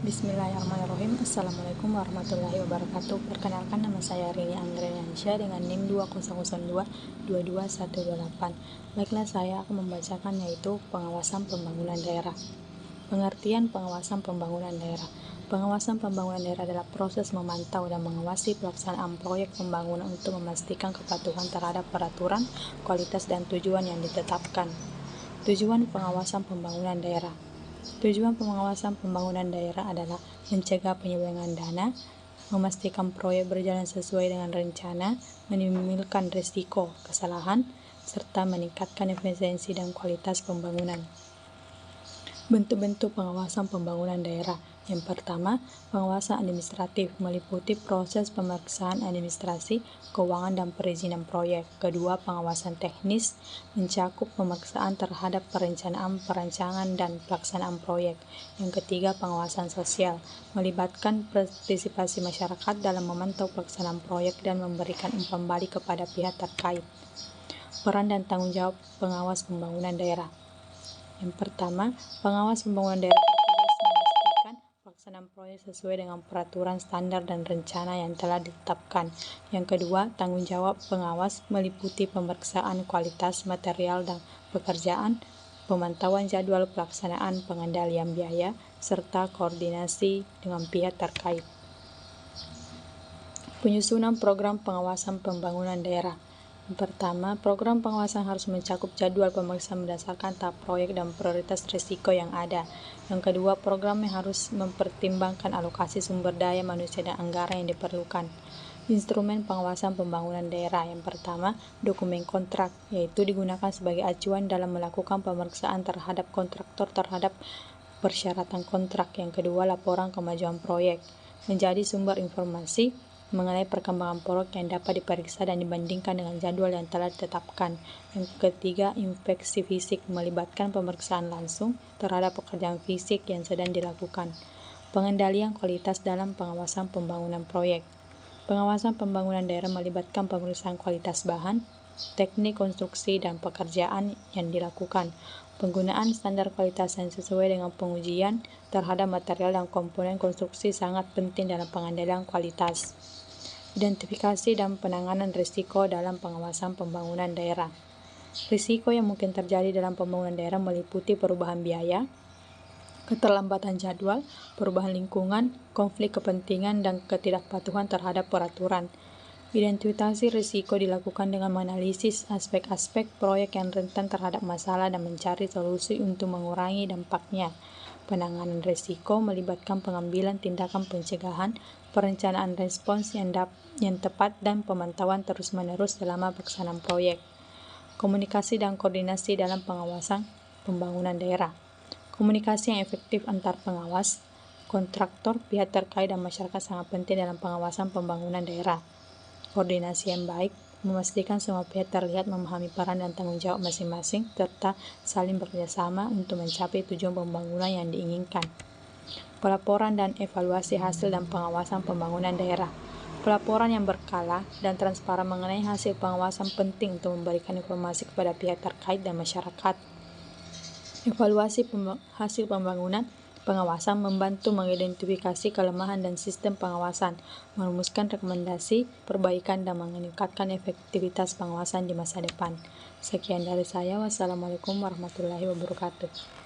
Bismillahirrahmanirrahim. Assalamualaikum warahmatullahi wabarakatuh. Perkenalkan, nama saya Rini Andriansyah dengan NIM 200022128. Baiklah, saya akan membacakan yaitu pengawasan pembangunan daerah. Pengertian pengawasan pembangunan daerah. Pengawasan pembangunan daerah adalah proses memantau dan mengawasi pelaksanaan proyek pembangunan untuk memastikan kepatuhan terhadap peraturan, kualitas, dan tujuan yang ditetapkan. Tujuan pengawasan pembangunan daerah. Tujuan pengawasan pembangunan daerah adalah mencegah penyelewengan dana, memastikan proyek berjalan sesuai dengan rencana, minimalisir risiko kesalahan, serta meningkatkan efisiensi dan kualitas pembangunan. Bentuk-bentuk pengawasan pembangunan daerah. Yang pertama, pengawasan administratif meliputi proses pemeriksaan administrasi, keuangan, dan perizinan proyek. Kedua, pengawasan teknis mencakup pemeriksaan terhadap perencanaan, perancangan, dan pelaksanaan proyek. Yang ketiga, pengawasan sosial melibatkan partisipasi masyarakat dalam memantau pelaksanaan proyek dan memberikan umpan balik kepada pihak terkait. Peran dan tanggung jawab pengawas pembangunan daerah. Yang pertama, pengawas pembangunan daerah bertugas memastikan pelaksanaan proyek sesuai dengan peraturan, standar, dan rencana yang telah ditetapkan. Yang kedua, tanggung jawab pengawas meliputi pemeriksaan kualitas material dan pekerjaan, pemantauan jadwal pelaksanaan, pengendalian biaya, serta koordinasi dengan pihak terkait. Penyusunan program pengawasan pembangunan daerah. Yang pertama, program pengawasan harus mencakup jadwal pemeriksaan berdasarkan tahap proyek dan prioritas risiko yang ada. Yang kedua, programnya harus mempertimbangkan alokasi sumber daya manusia dan anggaran yang diperlukan. Instrumen pengawasan pembangunan daerah. Yang pertama, dokumen kontrak, yaitu digunakan sebagai acuan dalam melakukan pemeriksaan terhadap kontraktor terhadap persyaratan kontrak. Yang kedua, laporan kemajuan proyek, menjadi sumber informasi mengenai perkembangan proyek yang dapat diperiksa dan dibandingkan dengan jadwal yang telah ditetapkan. Yang ketiga, inspeksi fisik melibatkan pemeriksaan langsung terhadap pekerjaan fisik yang sedang dilakukan. Pengendalian kualitas dalam pengawasan pembangunan proyek. Pengawasan pembangunan daerah melibatkan pemeriksaan kualitas bahan, teknik konstruksi, dan pekerjaan yang dilakukan. Penggunaan standar kualitas yang sesuai dengan pengujian terhadap material dan komponen konstruksi sangat penting dalam pengendalian kualitas. Identifikasi dan penanganan risiko dalam pengawasan pembangunan daerah. Risiko yang mungkin terjadi dalam pembangunan daerah meliputi perubahan biaya, keterlambatan jadwal, perubahan lingkungan, konflik kepentingan, dan ketidakpatuhan terhadap peraturan. Identifikasi risiko dilakukan dengan menganalisis aspek-aspek proyek yang rentan terhadap masalah dan mencari solusi untuk mengurangi dampaknya. Penanganan risiko melibatkan pengambilan tindakan pencegahan, perencanaan respons yang tepat, dan pemantauan terus-menerus selama pelaksanaan proyek. Komunikasi dan koordinasi dalam pengawasan pembangunan daerah. Komunikasi yang efektif antar pengawas, kontraktor, pihak terkait, dan masyarakat sangat penting dalam pengawasan pembangunan daerah. Koordinasi yang baik memastikan semua pihak terlihat memahami peran dan tanggung jawab masing-masing serta saling bekerjasama untuk mencapai tujuan pembangunan yang diinginkan. Pelaporan dan evaluasi hasil dan pengawasan pembangunan daerah. Pelaporan yang berkala dan transparan mengenai hasil pengawasan penting untuk memberikan informasi kepada pihak terkait dan masyarakat. Evaluasi hasil pembangunan pengawasan membantu mengidentifikasi kelemahan dan sistem pengawasan, merumuskan rekomendasi perbaikan, dan meningkatkan efektivitas pengawasan di masa depan. Sekian dari saya. Wassalamualaikum warahmatullahi wabarakatuh.